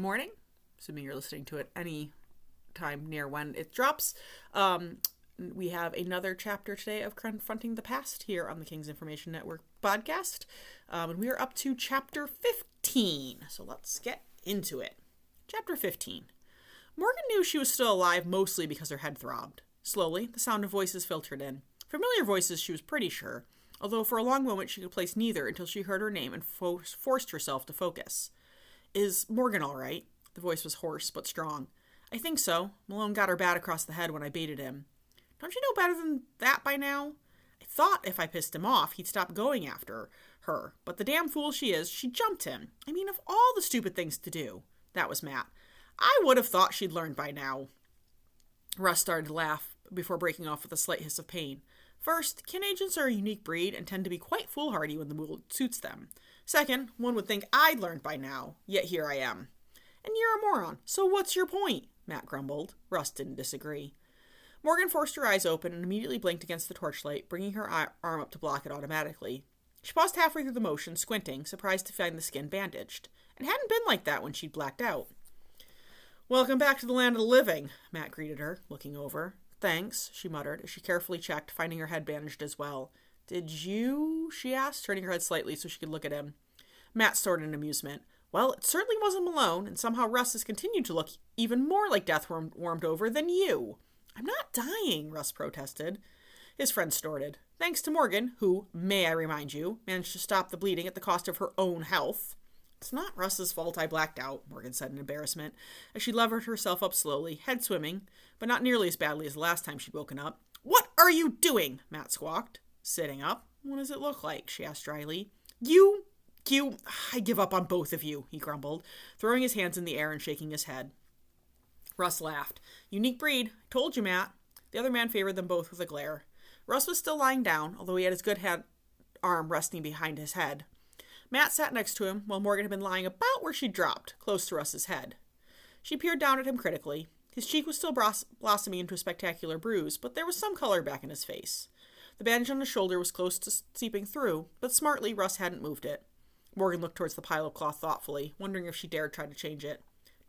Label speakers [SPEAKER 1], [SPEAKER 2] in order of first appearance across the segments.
[SPEAKER 1] morning, assuming you're listening to it any time near when it drops. We have another chapter today of Confronting the Past here on the King's Information Network podcast. And we are up to chapter 15. So let's get into it. Chapter 15. Morgan knew she was still alive mostly because her head throbbed. Slowly, the sound of voices filtered in. Familiar voices, she was pretty sure, although for a long moment she could place neither until she heard her name and forced herself to focus. Is Morgan all right? The voice was hoarse but strong. I think so. Malone got her bat across the head when I baited him. Don't you know better than that by now? I thought if I pissed him off, he'd stop going after her, but the damn fool she is, she jumped him. I mean, of all the stupid things to do. That was Matt. I would have thought she'd learned by now. Russ started to laugh before breaking off with a slight hiss of pain. First, kin agents are a unique breed and tend to be quite foolhardy when the mood suits them. Second, one would think I'd learned by now, yet here I am. And you're a moron, so what's your point? Matt grumbled. Russ didn't disagree. Morgan forced her eyes open and immediately blinked against the torchlight, bringing her arm up to block it automatically. She paused halfway through the motion, squinting, surprised to find the skin bandaged. It hadn't been like that when she'd blacked out. Welcome back to the land of the living, Matt greeted her, looking over. Thanks, she muttered, as she carefully checked, finding her head bandaged as well. Did you? She asked, turning her head slightly so she could look at him. Matt snorted in amusement. Well, it certainly wasn't Malone, and somehow Russ has continued to look even more like death warmed over than you. I'm not dying, Russ protested. His friend snorted. Thanks to Morgan, who, may I remind you, managed to stop the bleeding at the cost of her own health. It's not Russ's fault I blacked out, Morgan said in embarrassment, as she levered herself up slowly, head swimming, but not nearly as badly as the last time she'd woken up. What are you doing? Matt squawked. Sitting up. What does it look like? She asked dryly. I give up on both of you, he grumbled, throwing his hands in the air and shaking his head. Russ laughed. Unique breed. Told you, Matt. The other man favored them both with a glare. Russ was still lying down, although he had his good arm resting behind his head. Matt sat next to him, while Morgan had been lying about where she'd dropped, close to Russ's head. She peered down at him critically. His cheek was still blossoming into a spectacular bruise, but there was some color back in his face. The bandage on his shoulder was close to seeping through, but smartly Russ hadn't moved it. Morgan looked towards the pile of cloth thoughtfully, wondering if she dared try to change it.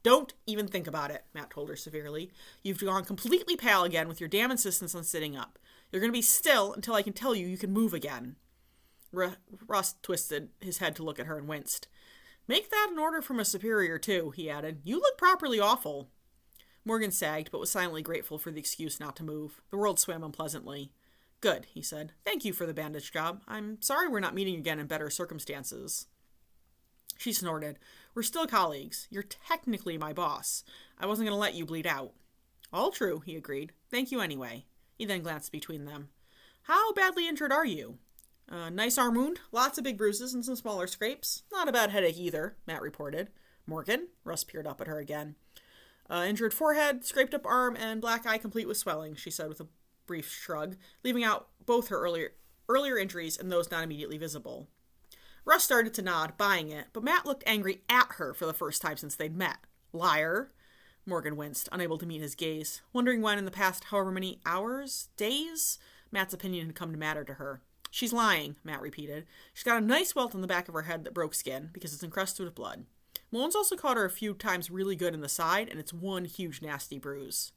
[SPEAKER 1] Don't even think about it, Matt told her severely. You've gone completely pale again with your damn insistence on sitting up. You're going to be still until I can tell you can move again. Russ twisted his head to look at her and winced. Make that an order from a superior, too, he added. You look properly awful. Morgan sagged, but was silently grateful for the excuse not to move. The world swam unpleasantly. Good, he said. Thank you for the bandage job. I'm sorry we're not meeting again in better circumstances. She snorted. We're still colleagues. You're technically my boss. I wasn't going to let you bleed out. All true, he agreed. Thank you anyway. He then glanced between them. How badly injured are you? Nice arm wound, lots of big bruises and some smaller scrapes. Not a bad headache either, Matt reported. Morgan? Russ peered up at her again. Injured forehead, scraped up arm, and black eye complete with swelling, she said with a brief shrug, leaving out both her earlier injuries and those not immediately visible. Russ started to nod, buying it, but Matt looked angry at her for the first time since they'd met. Liar. Morgan winced, unable to meet his gaze, wondering when in the past however many hours, days, Matt's opinion had come to matter to her. She's lying, Matt repeated. She's got a nice welt on the back of her head that broke skin, because it's encrusted with blood. Malone's also caught her a few times really good in the side, and it's one huge nasty bruise.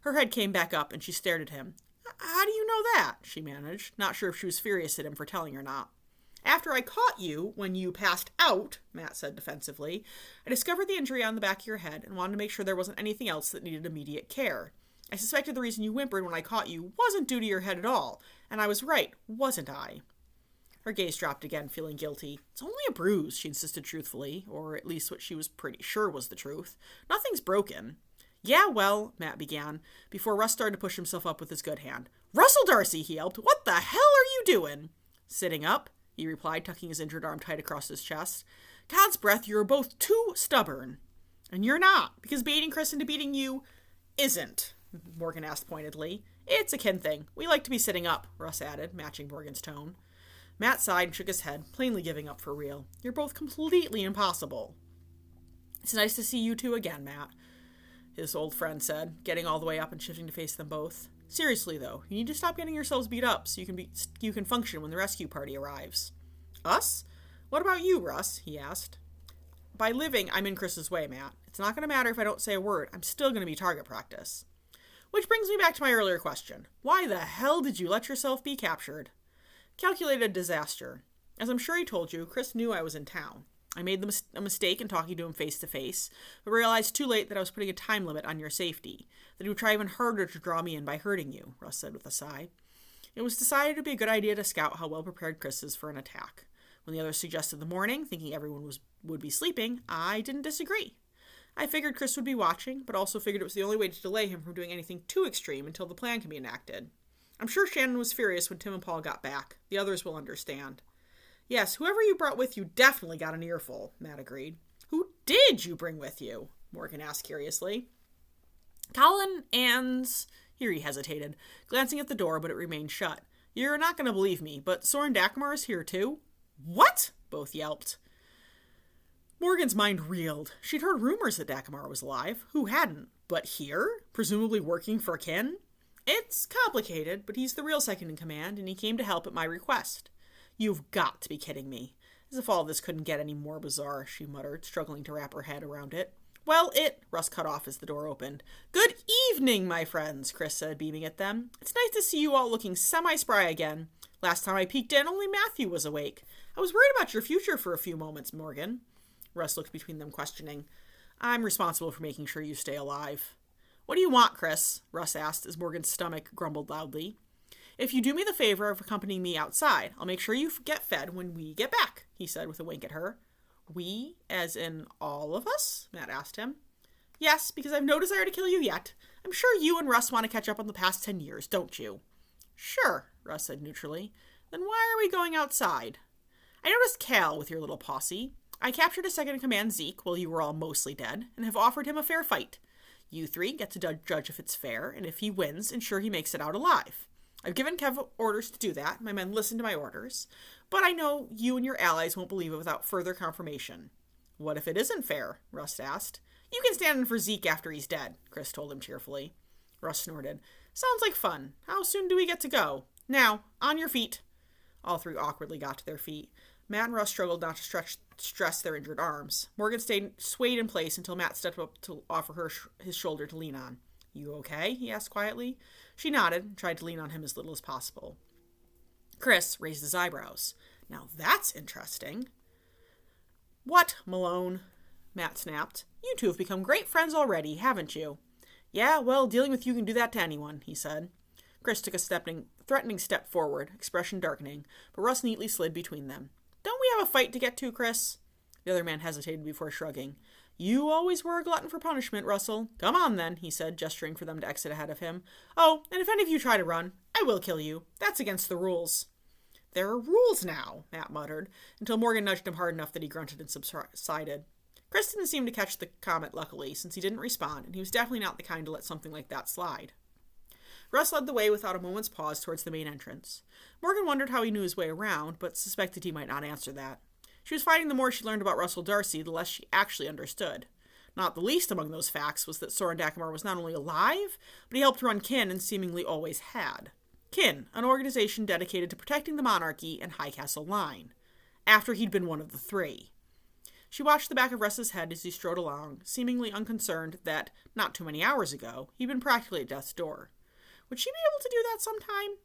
[SPEAKER 1] Her head came back up, and she stared at him. How do you know that? She managed, not sure if she was furious at him for telling her not. After I caught you, when you passed out, Matt said defensively, I discovered the injury on the back of your head and wanted to make sure there wasn't anything else that needed immediate care. I suspected the reason you whimpered when I caught you wasn't due to your head at all, and I was right, wasn't I? Her gaze dropped again, feeling guilty. It's only a bruise, she insisted truthfully, or at least what she was pretty sure was the truth. Nothing's broken. Yeah, well, Matt began, before Russ started to push himself up with his good hand. Russell Darcy, he yelped. What the hell are you doing? Sitting up, he replied, tucking his injured arm tight across his chest. God's breath, you're both too stubborn. And you're not, because baiting Chris into beating you isn't, Morgan asked pointedly. It's a kin thing. We like to be sitting up, Russ added, matching Morgan's tone. Matt sighed and shook his head, plainly giving up for real. You're both completely impossible. It's nice to see you two again, Matt, his old friend said, getting all the way up and shifting to face them both. Seriously, though, you need to stop getting yourselves beat up so you can function when the rescue party arrives. Us? What about you, Russ? He asked. by living, I'm in Chris's way, Matt. It's not going to matter if I don't say a word. I'm still going to be target practice. Which brings me back to my earlier question. Why the hell did you let yourself be captured? Calculated disaster. As I'm sure he told you, Chris knew I was in town. I made a mistake in talking to him face to face, but realized too late that I was putting a time limit on your safety, that he would try even harder to draw me in by hurting you, Russ said with a sigh. It was decided it would be a good idea to scout how well prepared Chris is for an attack. When the others suggested the morning, thinking everyone would be sleeping, I didn't disagree. I figured Chris would be watching, but also figured it was the only way to delay him from doing anything too extreme until the plan can be enacted. I'm sure Shannon was furious when Tim and Paul got back. The others will understand. Yes, whoever you brought with you definitely got an earful, Matt agreed. Who did you bring with you? Morgan asked curiously. Colin and... Here he hesitated, glancing at the door, but it remained shut. You're not going to believe me, but Soren Dagmar is here too? What? Both yelped. Morgan's mind reeled. She'd heard rumors that Dagmar was alive. Who hadn't? But here? Presumably working for Kin? It's complicated, but he's the real second in command, and he came to help at my request. You've got to be kidding me. As if all this couldn't get any more bizarre, she muttered, struggling to wrap her head around it. Well, Russ cut off as the door opened. Good evening, my friends, Chris said, beaming at them. It's nice to see you all looking semi-spry again. Last time I peeked in, only Matthew was awake. I was worried about your future for a few moments, Morgan. Russ looked between them, questioning. I'm responsible for making sure you stay alive. What do you want, Chris? Russ asked as Morgan's stomach grumbled loudly. If you do me the favor of accompanying me outside, I'll make sure you get fed when we get back, he said with a wink at her. We, as in all of us? Matt asked him. Yes, because I've no desire to kill you yet. I'm sure you and Russ want to catch up on the past 10 years, don't you? Sure, Russ said neutrally. Then why are we going outside? I noticed Cal with your little posse. I captured a second-in-command Zeke while you were all mostly dead, and have offered him a fair fight. You three get to judge if it's fair, and if he wins, ensure he makes it out alive. I've given Kev orders to do that. My men listen to my orders. But I know you and your allies won't believe it without further confirmation. What if it isn't fair? Russ asked. You can stand in for Zeke after he's dead, Chris told him cheerfully. Russ snorted. Sounds like fun. How soon do we get to go? Now, on your feet. All three awkwardly got to their feet. Matt and Russ struggled not to stress their injured arms. Morgan swayed in place until Matt stepped up to offer her his shoulder to lean on. You okay? He asked quietly. She nodded and tried to lean on him as little as possible. Chris raised his eyebrows. Now that's interesting. What, Malone? Matt snapped. You two have become great friends already, haven't you? Yeah, well, dealing with you can do that to anyone, he said. Chris took a threatening step forward, expression darkening, but Russ neatly slid between them. Don't we have a fight to get to, Chris? The other man hesitated before shrugging. You always were a glutton for punishment, Russell. Come on, then, he said, gesturing for them to exit ahead of him. Oh, and if any of you try to run, I will kill you. That's against the rules. There are rules now, Matt muttered, until Morgan nudged him hard enough that he grunted and subsided. Chris didn't seem to catch the comment, luckily, since he didn't respond, and he was definitely not the kind to let something like that slide. Russ led the way without a moment's pause towards the main entrance. Morgan wondered how he knew his way around, but suspected he might not answer that. She was finding the more she learned about Russell Darcy, the less she actually understood. Not the least among those facts was that Soren Dagmar was not only alive, but he helped run Kin and seemingly always had. Kin, an organization dedicated to protecting the monarchy and High Castle Line, after he'd been one of the three. She watched the back of Russ's head as he strode along, seemingly unconcerned that, not too many hours ago, he'd been practically at death's door. Would she be able to do that sometime?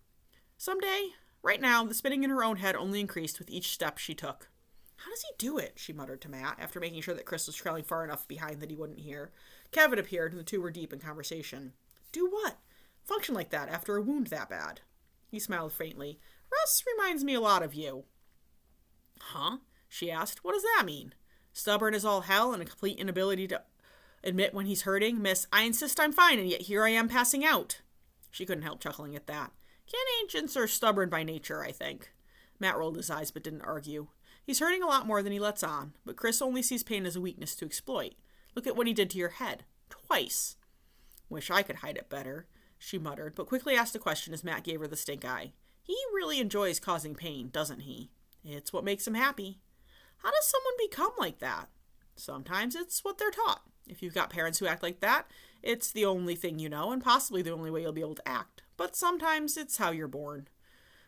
[SPEAKER 1] Someday? Right now, the spinning in her own head only increased with each step she took. How does he do it? She muttered to Matt, after making sure that Chris was trailing far enough behind that he wouldn't hear. Kevin appeared, and the two were deep in conversation. Do what? Function like that after a wound that bad. He smiled faintly. Russ reminds me a lot of you. Huh? She asked. What does that mean? Stubborn as all hell and a complete inability to admit when he's hurting? Miss, I insist I'm fine, and yet here I am passing out. She couldn't help chuckling at that. Kin ancients are stubborn by nature, I think. Matt rolled his eyes but didn't argue. He's hurting a lot more than he lets on, but Chris only sees pain as a weakness to exploit. Look at what he did to your head. Twice. Wish I could hide it better, she muttered, but quickly asked a question as Matt gave her the stink eye. He really enjoys causing pain, doesn't he? It's what makes him happy. How does someone become like that? Sometimes it's what they're taught. If you've got parents who act like that, it's the only thing you know and possibly the only way you'll be able to act. But sometimes it's how you're born.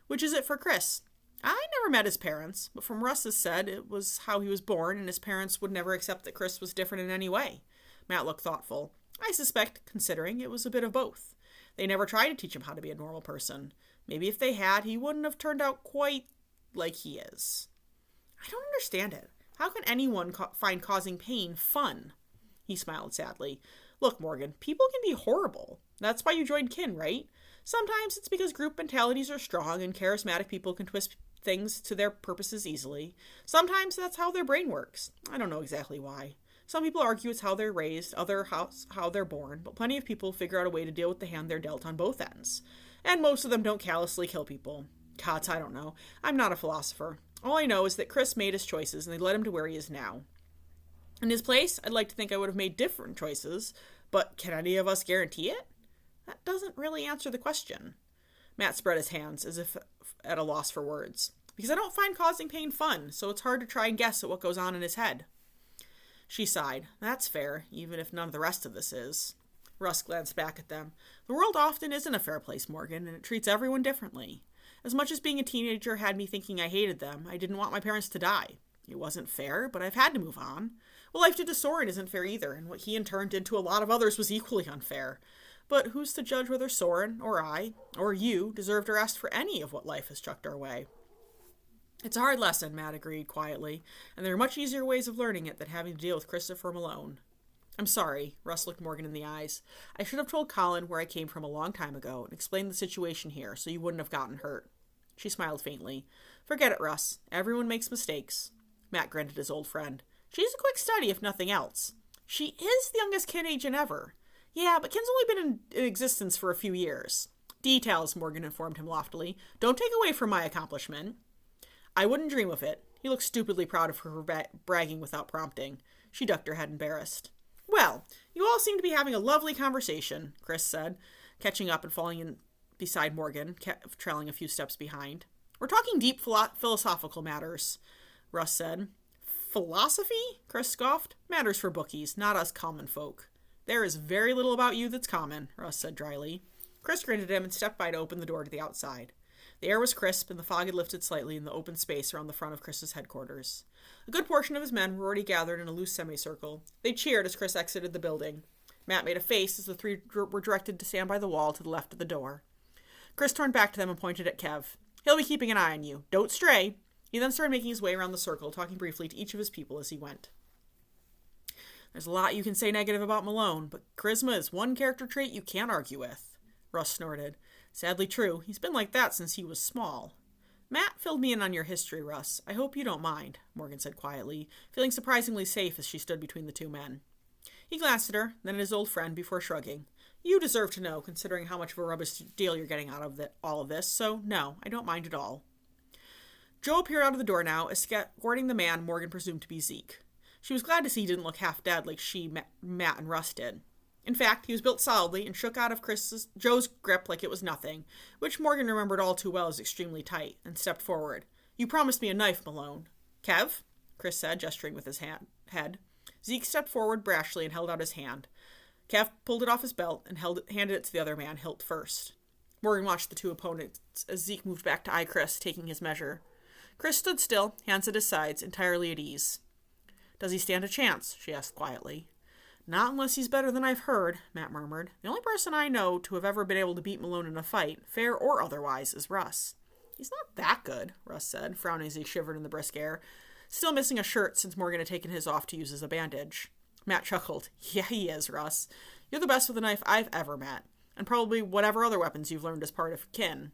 [SPEAKER 1] Which is it for Chris? I never met his parents, but from Russ's said, it was how he was born, and his parents would never accept that Chris was different in any way. Matt looked thoughtful. I suspect, considering, it was a bit of both. They never tried to teach him how to be a normal person. Maybe if they had, he wouldn't have turned out quite like he is. I don't understand it. How can anyone find causing pain fun? He smiled sadly. Look, Morgan, people can be horrible. That's why you joined kin, right? Sometimes it's because group mentalities are strong and charismatic people can twist things to their purposes easily. Sometimes that's how their brain works. I don't know exactly why. Some people argue it's how they're raised, others how they're born, but plenty of people figure out a way to deal with the hand they're dealt on both ends. And most of them don't callously kill people. Gods, I don't know. I'm not a philosopher. All I know is that Chris made his choices and they led him to where he is now. In his place, I'd like to think I would have made different choices, but can any of us guarantee it? That doesn't really answer the question. Matt spread his hands, as if at a loss for words. Because I don't find causing pain fun, so it's hard to try and guess at what goes on in his head. She sighed. That's fair, even if none of the rest of this is. Russ glanced back at them. The world often isn't a fair place, Morgan, and it treats everyone differently. As much as being a teenager had me thinking I hated them, I didn't want my parents to die. It wasn't fair, but I've had to move on. What life did to Soren isn't fair either, and what he in turn did to a lot of others was equally unfair. But who's to judge whether Soren, or I, or you, deserve to rest for any of what life has chucked our way? It's a hard lesson, Matt agreed quietly, and there are much easier ways of learning it than having to deal with Christopher Malone. I'm sorry, Russ looked Morgan in the eyes. I should have told Colin where I came from a long time ago and explained the situation here so you wouldn't have gotten hurt. She smiled faintly. Forget it, Russ. Everyone makes mistakes. Matt grinned at his old friend. She's a quick study, if nothing else. She is the youngest kin agent ever. Yeah, but Kin's only been in existence for a few years. Details, Morgan informed him loftily. Don't take away from my accomplishment. I wouldn't dream of it. He looked stupidly proud of her bragging without prompting. She ducked her head embarrassed. Well, you all seem to be having a lovely conversation, Chris said, catching up and falling in beside Morgan, trailing a few steps behind. We're talking deep philosophical matters, Russ said. Philosophy? Chris scoffed. Matters for bookies, not us common folk. There is very little about you that's common, Russ said dryly. Chris grinned at him and stepped by to open the door to the outside. The air was crisp, and the fog had lifted slightly in the open space around the front of Chris's headquarters. A good portion of his men were already gathered in a loose semicircle. They cheered as Chris exited the building. Matt made a face as the three were directed to stand by the wall to the left of the door. Chris turned back to them and pointed at Kev. He'll be keeping an eye on you. Don't stray. He then started making his way around the circle, talking briefly to each of his people as he went. There's a lot you can say negative about Malone, but charisma is one character trait you can't argue with. Russ snorted. Sadly true. He's been like that since he was small. Matt filled me in on your history, Russ. I hope you don't mind, Morgan said quietly, feeling surprisingly safe as she stood between the two men. He glanced at her, then at his old friend before shrugging. You deserve to know, considering how much of a rubbish deal you're getting out of all of this, so no, I don't mind at all. Joe appeared out of the door now, escorting the man Morgan presumed to be Zeke. She was glad to see he didn't look half dead like Matt, and Russ did. In fact, he was built solidly and shook out of Joe's grip like it was nothing, which Morgan remembered all too well as extremely tight, and stepped forward. You promised me a knife, Malone. Kev? Chris said, gesturing with his head. Zeke stepped forward brashly and held out his hand. Kev pulled it off his belt and handed it to the other man, hilt first. Morgan watched the two opponents as Zeke moved back to eye Chris, taking his measure. Chris stood still, hands at his sides, entirely at ease. Does he stand a chance? She asked quietly. Not unless he's better than I've heard, Matt murmured. The only person I know to have ever been able to beat Malone in a fight, fair or otherwise, is Russ. He's not that good, Russ said, frowning as he shivered in the brisk air, still missing a shirt since Morgan had taken his off to use as a bandage. Matt chuckled. Yeah, he is, Russ. You're the best with a knife I've ever met, and probably whatever other weapons you've learned as part of kin.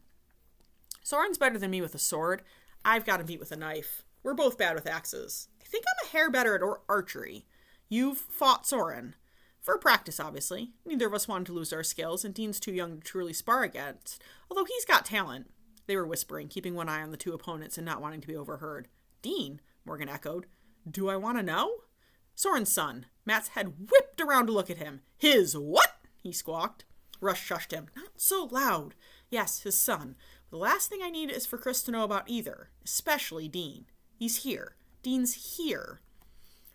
[SPEAKER 1] Soren's better than me with a sword. I've got him beat with a knife. We're both bad with axes. I think I'm a hair better at archery. You've fought Soren. For practice, obviously. Neither of us wanted to lose our skills, and Dean's too young to truly spar against, although he's got talent. They were whispering, keeping one eye on the two opponents and not wanting to be overheard. Dean? Morgan echoed. Do I want to know? Soren's son. Matt's head whipped around to look at him. His what? He squawked. Russ shushed him. Not so loud. Yes, his son. The last thing I need is for Chris to know about either, especially Dean. He's here. Dean's here.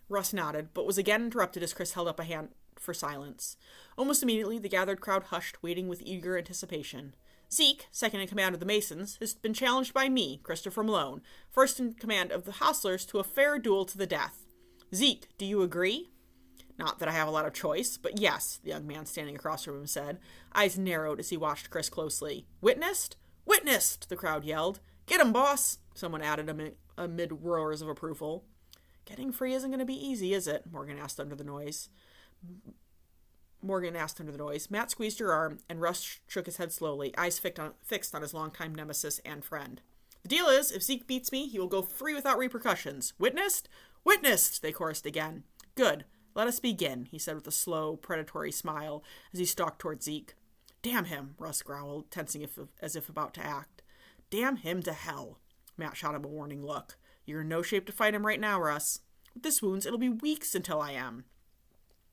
[SPEAKER 1] Russ nodded, but was again interrupted as Chris held up a hand for silence. Almost immediately, the gathered crowd hushed, waiting with eager anticipation. Zeke, second in command of the Masons, has been challenged by me, Christopher Malone, first in command of the Hostlers, to a fair duel to the death. Zeke, do you agree? Not that I have a lot of choice, but yes, the young man standing across from him said, eyes narrowed as he watched Chris closely. Witnessed? Witnessed, the crowd yelled. Get him, boss, someone added amid roars of approval. Getting free isn't going to be easy, is it? Morgan asked under the noise. Matt squeezed her arm, and Russ shook his head slowly, eyes fixed on his longtime nemesis and friend. The deal is, if Zeke beats me, he will go free without repercussions. Witnessed? Witnessed, they chorused again. Good. Let us begin, he said with a slow, predatory smile as he stalked toward Zeke. Damn him, Russ growled, tensing as if about to act. Damn him to hell. Matt shot him a warning look. You're in no shape to fight him right now, Russ. With this wounds, it'll be weeks until I am.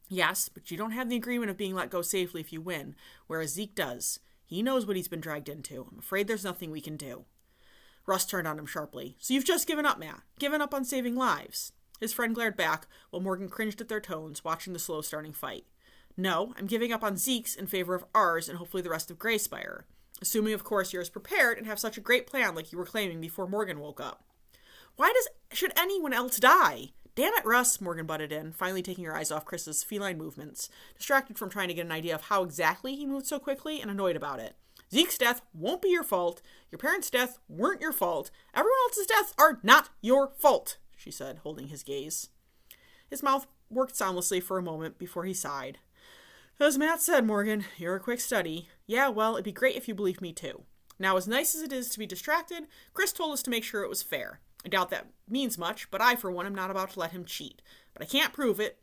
[SPEAKER 1] Yes, but you don't have the agreement of being let go safely if you win, whereas Zeke does. He knows what he's been dragged into. I'm afraid there's nothing we can do. Russ turned on him sharply. So you've just given up, Matt. Given up on saving lives. His friend glared back, while Morgan cringed at their tones, watching the slow-starting fight. No, I'm giving up on Zeke's in favor of ours and hopefully the rest of Greyspire. Assuming, of course, you're as prepared and have such a great plan like you were claiming before Morgan woke up. Why should anyone else die? Damn it, Russ, Morgan butted in, finally taking her eyes off Chris's feline movements, distracted from trying to get an idea of how exactly he moved so quickly and annoyed about it. Zeke's death won't be your fault. Your parents' death weren't your fault. Everyone else's deaths are not your fault, she said, holding his gaze. His mouth worked soundlessly for a moment before he sighed. As Matt said, Morgan, you're a quick study. Yeah, well, it'd be great if you believed me too. Now, as nice as it is to be distracted, Chris told us to make sure it was fair. I doubt that means much, but I, for one, am not about to let him cheat. But I can't prove it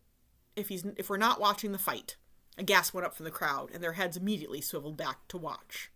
[SPEAKER 1] if we're not watching the fight. A gasp went up from the crowd, and their heads immediately swiveled back to watch.